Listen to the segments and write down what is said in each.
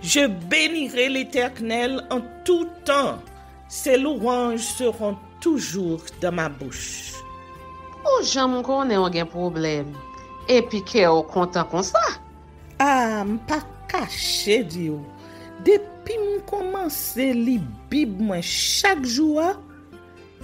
Je bénirai l'Éternel en tout temps. Ses louanges seront toujours dans ma bouche. Ou j'aime qu'on ait un problème. Et puis qu'elle est content comme ça. Ah, m'pas caché Dieu. Depuis m'commence li Bible moi chaque jour,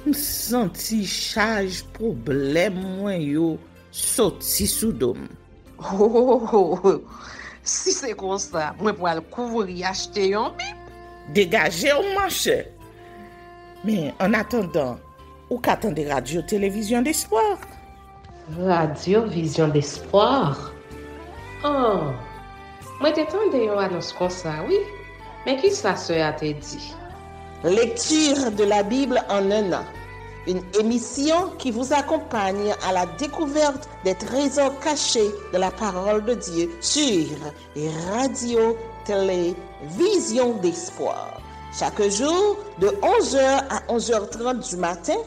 m'senti charge problème moi yo sorti sous dôme. Si c'est comme ça, moi pour aller couvrir acheter un Bible. Dégagez au marché. Mais en attendant, ou qu'attendez radio télévision d'espoir? Radio Vision d'Espoir. Oh, moi t'attendais une annonce comme ça, oui. Mais qui ça a te dit? Lecture de la Bible en un an. Une émission qui vous accompagne à la découverte des trésors cachés de la parole de Dieu sur Radio Télévision d'Espoir. Chaque jour de 11h à 11h30 du matin,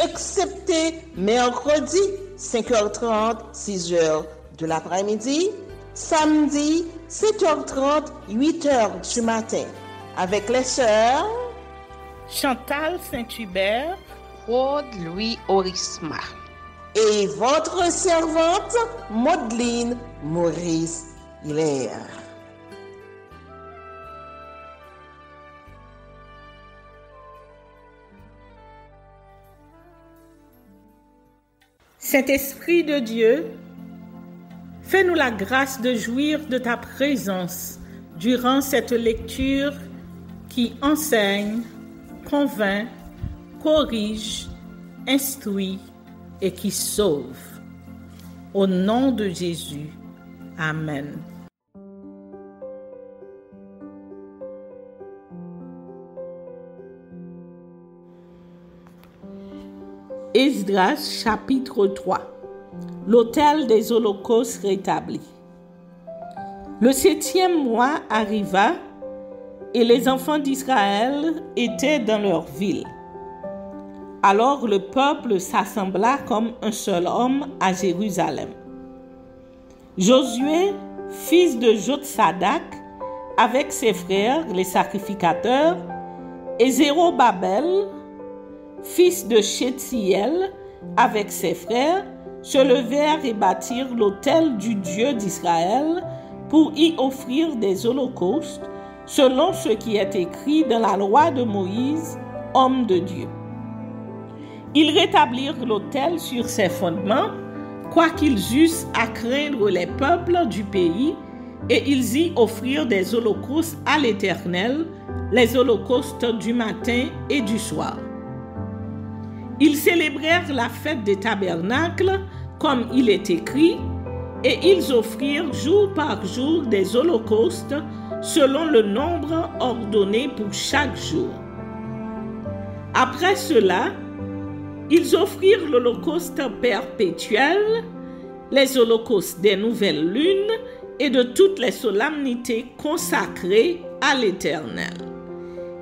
excepté mercredi 5h30, 6h de l'après-midi, samedi 7h30, 8h du matin, avec les sœurs Chantal Saint-Hubert, Claude Louis Orisma et votre servante Maudeline Maurice Hilaire. Saint-Esprit de Dieu, fais-nous la grâce de jouir de ta présence durant cette lecture qui enseigne, convainc, corrige, instruit et qui sauve. Au nom de Jésus. Amen. Esdras chapitre 3. L'autel des holocaustes rétabli. Le 7e mois arriva et les enfants d'Israël étaient dans leur ville. Alors le peuple s'assembla comme un seul homme à Jérusalem. Josué, fils de Jotsadak, avec ses frères, les sacrificateurs, et Zérobabel, fils de Shetsiel, avec ses frères, se levèrent et bâtirent l'autel du Dieu d'Israël pour y offrir des holocaustes, selon ce qui est écrit dans la loi de Moïse, homme de Dieu. Ils rétablirent l'autel sur ses fondements, quoiqu'ils eussent à craindre les peuples du pays, et ils y offrirent des holocaustes à l'Éternel, les holocaustes du matin et du soir. Ils célébrèrent la fête des tabernacles, comme il est écrit, et ils offrirent jour par jour des holocaustes selon le nombre ordonné pour chaque jour. Après cela, ils offrirent l'holocauste perpétuel, les holocaustes des nouvelles lunes et de toutes les solennités consacrées à l'Éternel,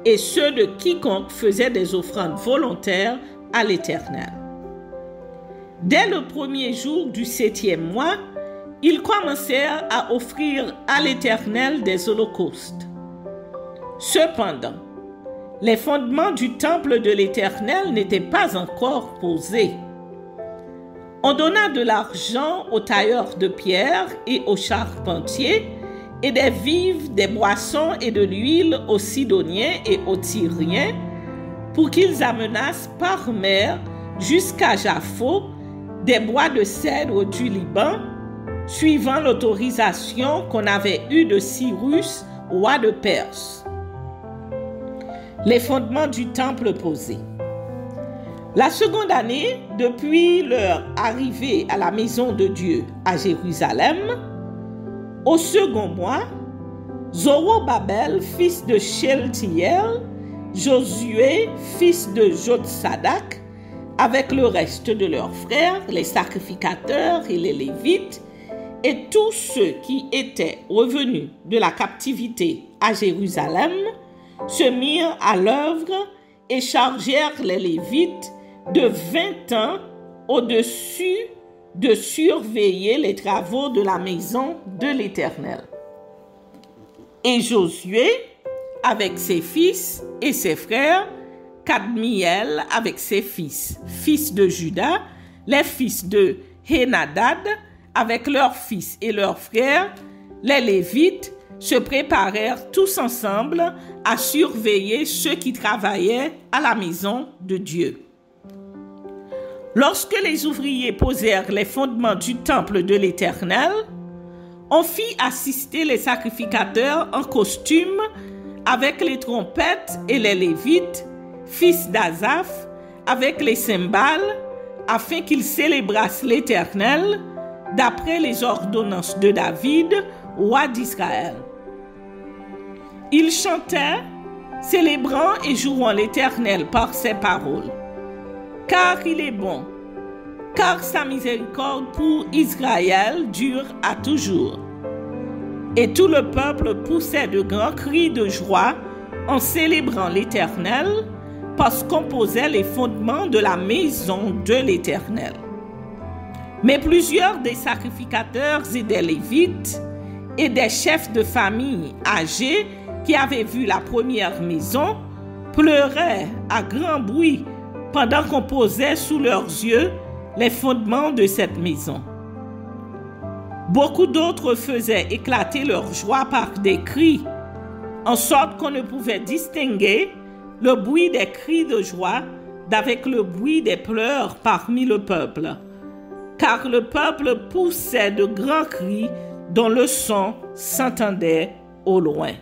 et ceux de quiconque faisait des offrandes volontaires à l'Éternel. Dès le premier jour du 7e mois, ils commencèrent à offrir à l'Éternel des holocaustes. Cependant, les fondements du temple de l'Éternel n'étaient pas encore posés. On donna de l'argent aux tailleurs de pierre et aux charpentiers, et des vivres, des boissons et de l'huile aux Sidoniens et aux Tyriens, pour qu'ils amenassent par mer jusqu'à Japho des bois de cèdre du Liban, suivant l'autorisation qu'on avait eue de Cyrus, roi de Perse. Les fondements du temple posés. La seconde année, depuis leur arrivée à la maison de Dieu à Jérusalem, au second mois, Zorobabel, fils de Shealtiel, Josué, fils de Jotsadak, avec le reste de leurs frères, les sacrificateurs et les Lévites, et tous ceux qui étaient revenus de la captivité à Jérusalem, se mirent à l'œuvre et chargèrent les Lévites de 20 ans au-dessus de surveiller les travaux de la maison de l'Éternel. Et Josué avec ses fils et ses frères, Kadmiel avec ses fils de Juda, les fils de Henadad avec leurs fils et leurs frères, les Lévites, se préparèrent tous ensemble à surveiller ceux qui travaillaient à la maison de Dieu. Lorsque les ouvriers posèrent les fondements du temple de l'Éternel, on fit assister les sacrificateurs en costume avec les trompettes et les Lévites, fils d'Asaph, avec les cymbales, afin qu'ils célébrassent l'Éternel d'après les ordonnances de David, roi d'Israël. Ils chantaient, célébrant et jouant l'Éternel par ses paroles. Car il est bon, car sa miséricorde pour Israël dure à toujours. Et tout le peuple poussait de grands cris de joie en célébrant l'Éternel, parce qu'on posait les fondements de la maison de l'Éternel. Mais plusieurs des sacrificateurs et des Lévites et des chefs de famille âgés qui avaient vu la première maison pleuraient à grand bruit pendant qu'on posait sous leurs yeux les fondements de cette maison. Beaucoup d'autres faisaient éclater leur joie par des cris, en sorte qu'on ne pouvait distinguer le bruit des cris de joie d'avec le bruit des pleurs parmi le peuple, car le peuple poussait de grands cris dont le son s'entendait au loin.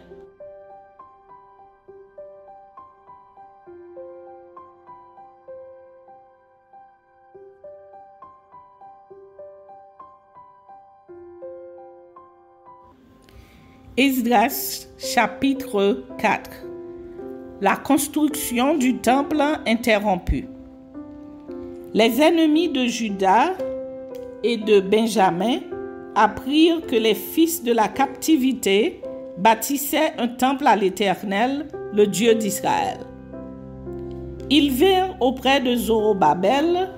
Esdras chapitre 4. La construction du temple interrompue. Les ennemis de Juda et de Benjamin apprirent que les fils de la captivité bâtissaient un temple à l'Éternel, le Dieu d'Israël. Ils vinrent auprès de Zorobabel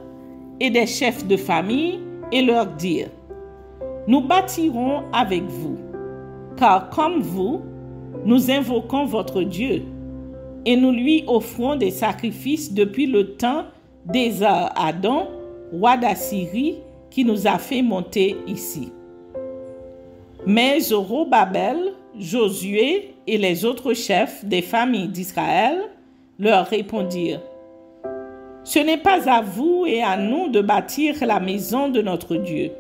et des chefs de famille et leur dirent: Nous bâtirons avec vous, car comme vous, nous invoquons votre Dieu, et nous lui offrons des sacrifices depuis le temps d'Esar-Hadon, roi d'Assyrie, qui nous a fait monter ici. Mais Zorobabel, Josué et les autres chefs des familles d'Israël leur répondirent: Ce n'est pas à vous et à nous de bâtir la maison de notre Dieu.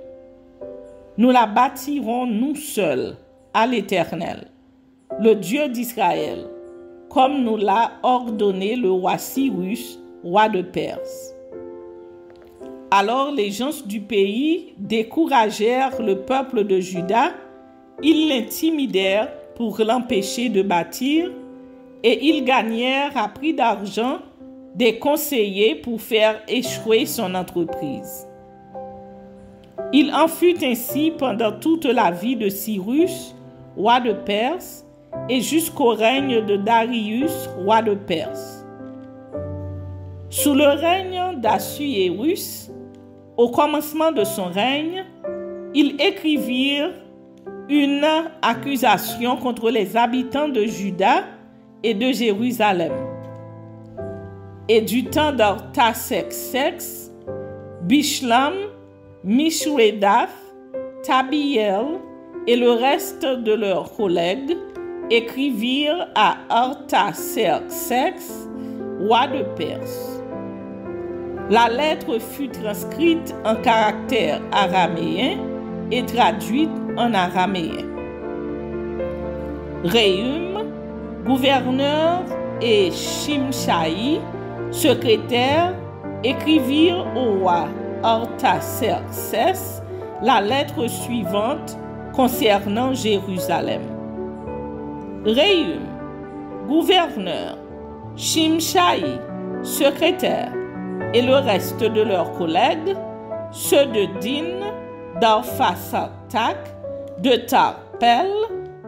Nous la bâtirons nous seuls à l'Éternel, le Dieu d'Israël, comme nous l'a ordonné le roi Cyrus, roi de Perse. Alors les gens du pays découragèrent le peuple de Juda, ils l'intimidèrent pour l'empêcher de bâtir, et ils gagnèrent à prix d'argent des conseillers pour faire échouer son entreprise. Il en fut ainsi pendant toute la vie de Cyrus, roi de Perse, et jusqu'au règne de Darius, roi de Perse. Sous le règne d'Assuérus, au commencement de son règne, ils écrivirent une accusation contre les habitants de Juda et de Jérusalem. Et du temps d'Artaxerxès, Bishlam, Mishredath, Tabiel et le reste de leurs collègues écrivirent à Artaxerxès, roi de Perse. La lettre fut transcrite en caractère araméen et traduite en araméen. Rehum, gouverneur, et Shimshai, secrétaire, écrivirent au roi Artaxerxès la lettre suivante concernant Jérusalem. Rehum, gouverneur, Shimshai, secrétaire, et le reste de leurs collègues, ceux de Din, d'Arphasatak, de Tarpel,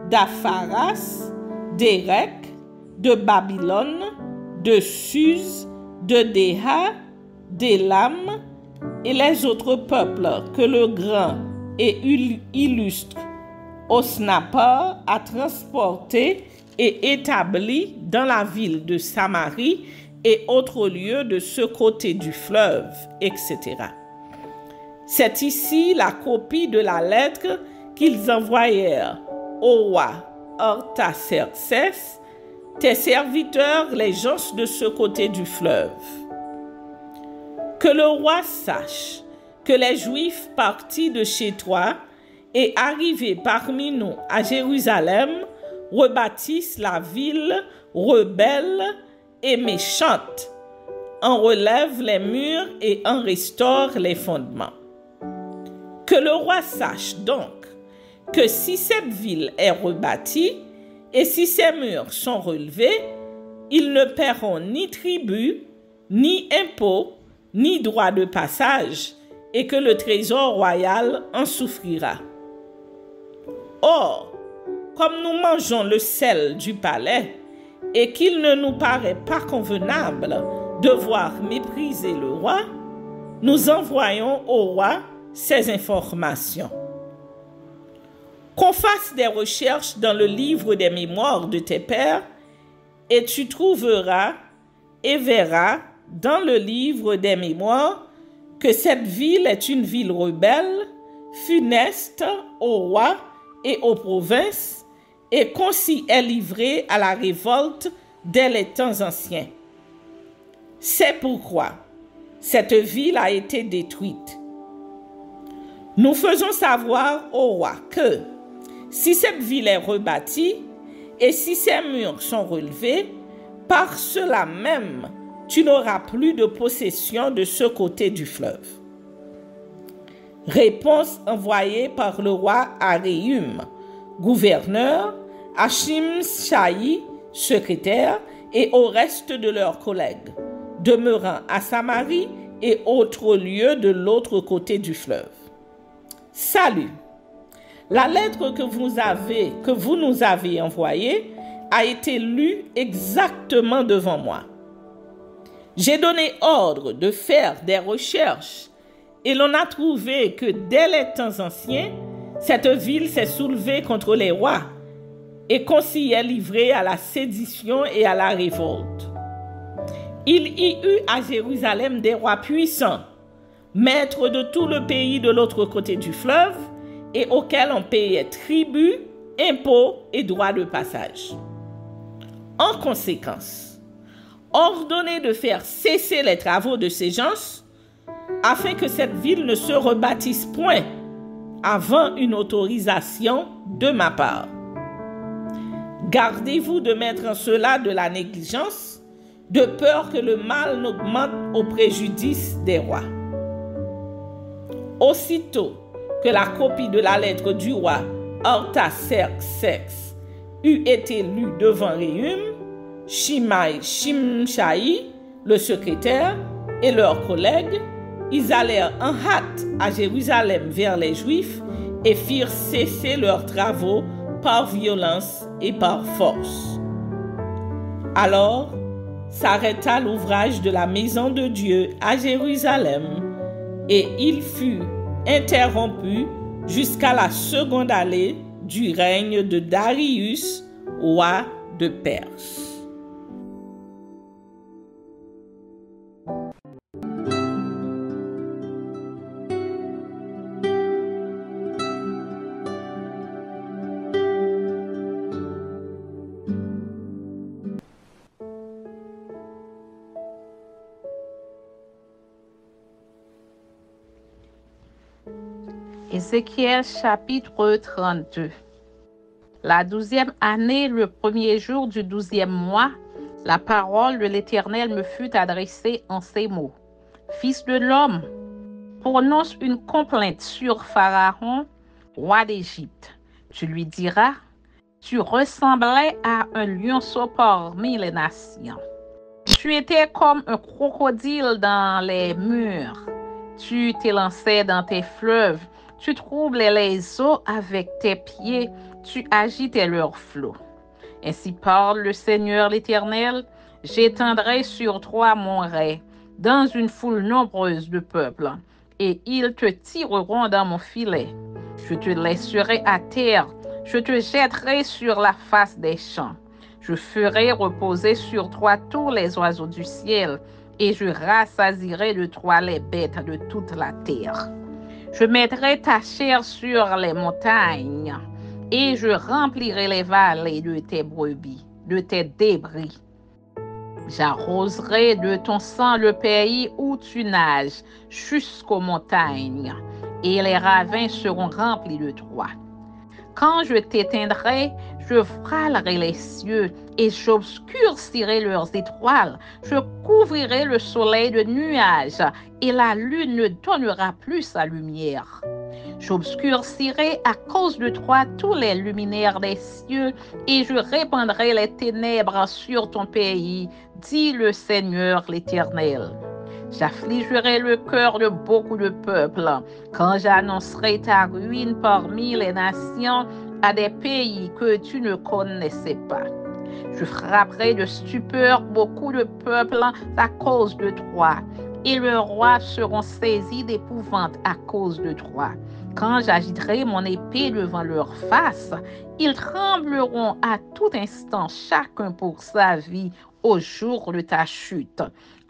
d'Apharas, d'Érec, de Babylone, de Suse, de Déha, d'Élam, et les autres peuples que le grand et illustre Osnappar a transporté et établi dans la ville de Samarie et autres lieux de ce côté du fleuve, etc. C'est ici la copie de la lettre qu'ils envoyèrent au roi Artaxerxès, tes serviteurs, les gens de ce côté du fleuve. Que le roi sache que les Juifs partis de chez toi et arrivés parmi nous à Jérusalem rebâtissent la ville rebelle et méchante, en relèvent les murs et en restaurent les fondements. Que le roi sache donc que si cette ville est rebâtie et si ses murs sont relevés, ils ne paieront ni tribut, ni impôt, ni droit de passage, et que le trésor royal en souffrira. Or, comme nous mangeons le sel du palais, et qu'il ne nous paraît pas convenable de voir mépriser le roi, nous envoyons au roi ces informations. Qu'on fasse des recherches dans le livre des mémoires de tes pères, et tu trouveras et verras dans le livre des mémoires que cette ville est une ville rebelle, funeste au roi et aux provinces, et qu'on s'y est livré à la révolte dès les temps anciens. C'est pourquoi cette ville a été détruite. Nous faisons savoir au roi que, si cette ville est rebâtie et si ses murs sont relevés, par cela même, tu n'auras plus de possession de ce côté du fleuve. Réponse envoyée par le roi Aréum, gouverneur, à Shimshai, secrétaire, et au reste de leurs collègues, demeurant à Samarie et autres lieux de l'autre côté du fleuve. Salut! La lettre que vous nous avez envoyée a été lue exactement devant moi. J'ai donné ordre de faire des recherches et l'on a trouvé que dès les temps anciens, cette ville s'est soulevée contre les rois et qu'on s'y est livré à la sédition et à la révolte. Il y eut à Jérusalem des rois puissants, maîtres de tout le pays de l'autre côté du fleuve, et auxquels on payait tribut, impôts et droits de passage. En conséquence, ordonnez de faire cesser les travaux de ces gens, afin que cette ville ne se rebâtisse point avant une autorisation de ma part. Gardez-vous de mettre en cela de la négligence, de peur que le mal n'augmente au préjudice des rois. Aussitôt que la copie de la lettre du roi Artaxerxès eut été lue devant Réum, Shimshai, le secrétaire, et leurs collègues, ils allèrent en hâte à Jérusalem vers les Juifs et firent cesser leurs travaux par violence et par force. Alors s'arrêta l'ouvrage de la maison de Dieu à Jérusalem, et il fut interrompu jusqu'à la seconde année du règne de Darius, roi de Perse. Ézéchiel chapitre 32. La 12e année, le premier jour du 12e mois, la parole de l'Éternel me fut adressée en ces mots. Fils de l'homme, prononce une complainte sur Pharaon, roi d'Égypte. Tu lui diras, tu ressemblais à un lionceau parmi les nations. Tu étais comme un crocodile dans les murs. Tu t'élançais dans tes fleuves. Tu troublais les eaux avec tes pieds, tu agitais leurs flots. Ainsi parle le Seigneur l'Éternel, j'étendrai sur toi mon rai, dans une foule nombreuse de peuples, et ils te tireront dans mon filet. Je te laisserai à terre, Je te jetterai sur la face des champs. Je ferai reposer sur toi tous les oiseaux du ciel, et je rassasierai de toi les bêtes de toute la terre. Je mettrai ta chair sur les montagnes, et je remplirai les vallées de tes brebis, de tes débris. J'arroserai de ton sang le pays où tu nages, jusqu'aux montagnes, et les ravins seront remplis de toi. Quand je t'éteindrai, je voilerai les cieux et j'obscurcirai leurs étoiles. Je couvrirai le soleil de nuages et la lune ne donnera plus sa lumière. J'obscurcirai à cause de toi tous les luminaires des cieux et je répandrai les ténèbres sur ton pays, dit le Seigneur l'Éternel. J'affligerai le cœur de beaucoup de peuples quand j'annoncerai ta ruine parmi les nations à des pays que tu ne connaissais pas. Je frapperai de stupeur beaucoup de peuples à cause de toi, et leurs rois seront saisis d'épouvante à cause de toi. Quand j'agiterai mon épée devant leur face, ils trembleront à tout instant, chacun pour sa vie, au jour de ta chute.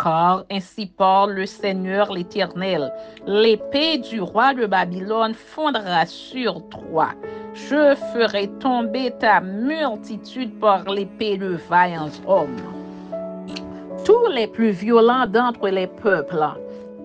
Car ainsi parle le Seigneur l'Éternel, l'épée du roi de Babylone fondra sur toi. Je ferai tomber ta multitude par l'épée de vaillants hommes. Tous les plus violents d'entre les peuples,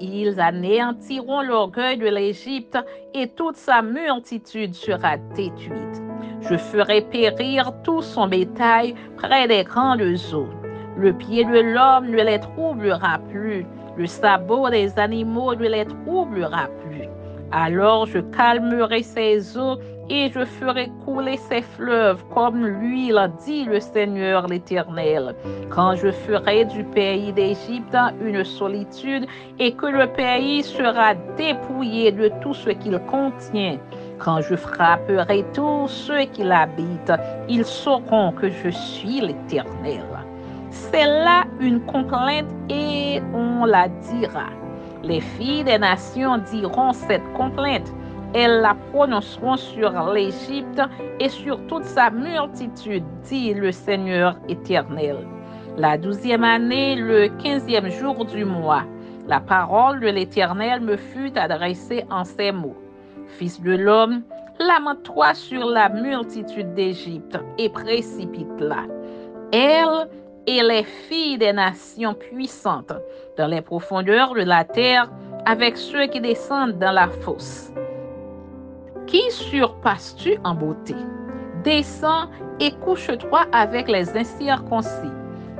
ils anéantiront l'orgueil de l'Égypte et toute sa multitude sera détruite. Je ferai périr tout son bétail près des grandes eaux. Le pied de l'homme ne les troublera plus, le sabot des animaux ne les troublera plus. Alors je calmerai ses eaux et je ferai couler ses fleuves comme l'huile, dit le Seigneur l'Éternel. Quand je ferai du pays d'Égypte une solitude et que le pays sera dépouillé de tout ce qu'il contient, quand je frapperai tous ceux qui l'habitent, ils sauront que je suis l'Éternel. C'est là une complainte et on la dira. Les filles des nations diront cette complainte. Elles la prononceront sur l'Égypte et sur toute sa multitude, dit le Seigneur éternel. La 12e année, le 15e jour du mois, la parole de l'Éternel me fut adressée en ces mots. Fils de l'homme, lamente-toi sur la multitude d'Égypte et précipite-la. Elle et les filles des nations puissantes dans les profondeurs de la terre avec ceux qui descendent dans la fosse. Qui surpasses-tu en beauté? Descends et couche-toi avec les incirconcis.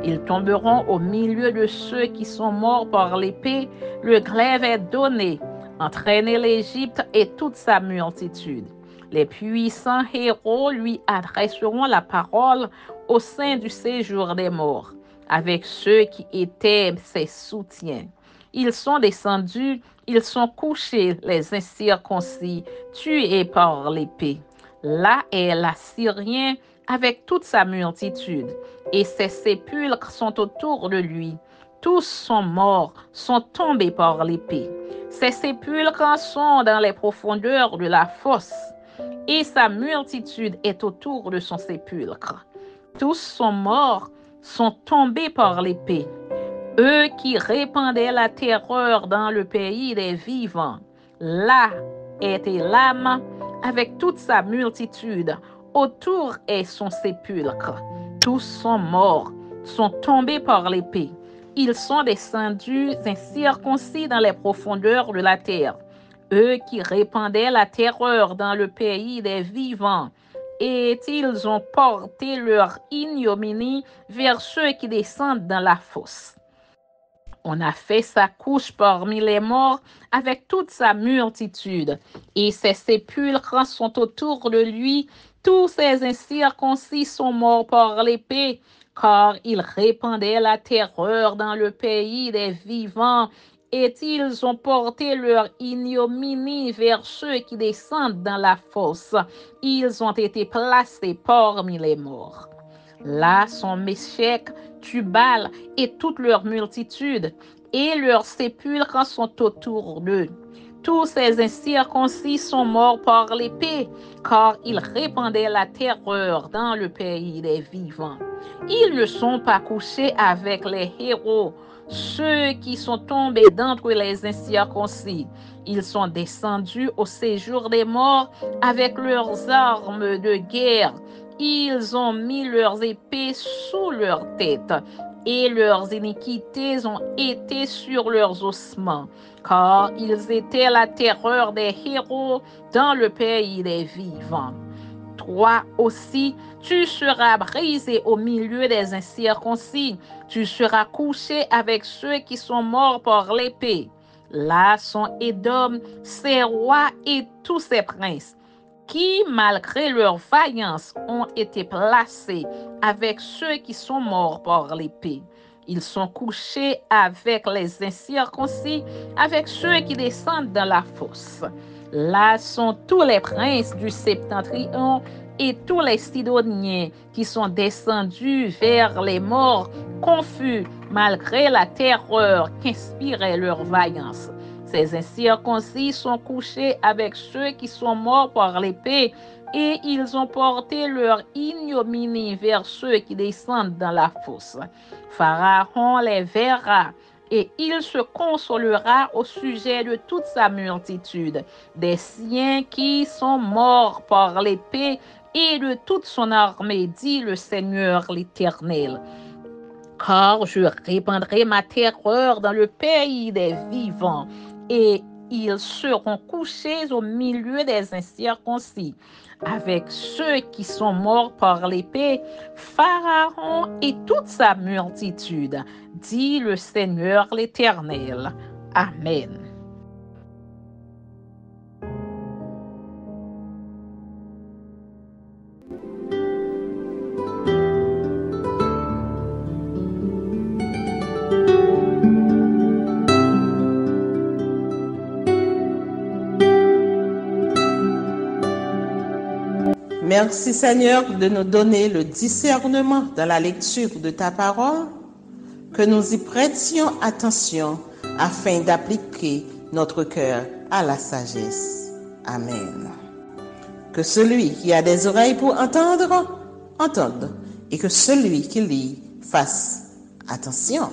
Ils tomberont au milieu de ceux qui sont morts par l'épée. Le glaive est donné. Entraînez l'Égypte et toute sa multitude. Les puissants héros lui adresseront la parole au sein du séjour des morts, avec ceux qui étaient ses soutiens. Ils sont descendus, ils sont couchés, les incirconcis, tués par l'épée. Là est l'Assyrien avec toute sa multitude, et ses sépulcres sont autour de lui. Tous sont morts, sont tombés par l'épée. Ses sépulcres sont dans les profondeurs de la fosse, et sa multitude est autour de son sépulcre. Tous sont morts, sont tombés par l'épée. Eux qui répandaient la terreur dans le pays des vivants. Là était l'âme avec toute sa multitude. Autour est son sépulcre. Tous sont morts, sont tombés par l'épée. Ils sont descendus incirconcis dans les profondeurs de la terre. Eux qui répandaient la terreur dans le pays des vivants. Et ils ont porté leur ignominie vers ceux qui descendent dans la fosse. On a fait sa couche parmi les morts avec toute sa multitude, et ses sépulcres sont autour de lui. Tous ces incirconcis sont morts par l'épée, car ils répandaient la terreur dans le pays des vivants, et ils ont porté leur ignominie vers ceux qui descendent dans la fosse. Ils ont été placés parmi les morts. Là sont Méshek, Tubal et toute leur multitude, et leurs sépulcres sont autour d'eux. Tous ces incirconcis sont morts par l'épée, car ils répandaient la terreur dans le pays des vivants. Ils ne sont pas couchés avec les héros, ceux qui sont tombés d'entre les incirconcis. Ils sont descendus au séjour des morts avec leurs armes de guerre. Ils ont mis leurs épées sous leurs têtes, et leurs iniquités ont été sur leurs ossements, car ils étaient la terreur des héros dans le pays des vivants. Toi aussi, tu seras brisé au milieu des incirconcis, tu seras couché avec ceux qui sont morts par l'épée. Là sont Édom, ses rois et tous ses princes, qui, malgré leur vaillance, ont été placés avec ceux qui sont morts par l'épée. Ils sont couchés avec les incirconcis, avec ceux qui descendent dans la fosse. Là sont tous les princes du septentrion et tous les Sidoniens qui sont descendus vers les morts, confus malgré la terreur qu'inspirait leur vaillance. Ces incirconcis sont couchés avec ceux qui sont morts par l'épée, et ils ont porté leur ignominie vers ceux qui descendent dans la fosse. Pharaon les verra, et il se consolera au sujet de toute sa multitude, des siens qui sont morts par l'épée, et de toute son armée, dit le Seigneur l'Éternel. Car je répandrai ma terreur dans le pays des vivants, et ils seront couchés au milieu des incirconcis, avec ceux qui sont morts par l'épée, Pharaon et toute sa multitude, dit le Seigneur l'Éternel. Amen. Merci Seigneur de nous donner le discernement dans la lecture de ta parole, que nous y prêtions attention afin d'appliquer notre cœur à la sagesse. Amen. Que celui qui a des oreilles pour entendre, entende, et que celui qui lit fasse attention.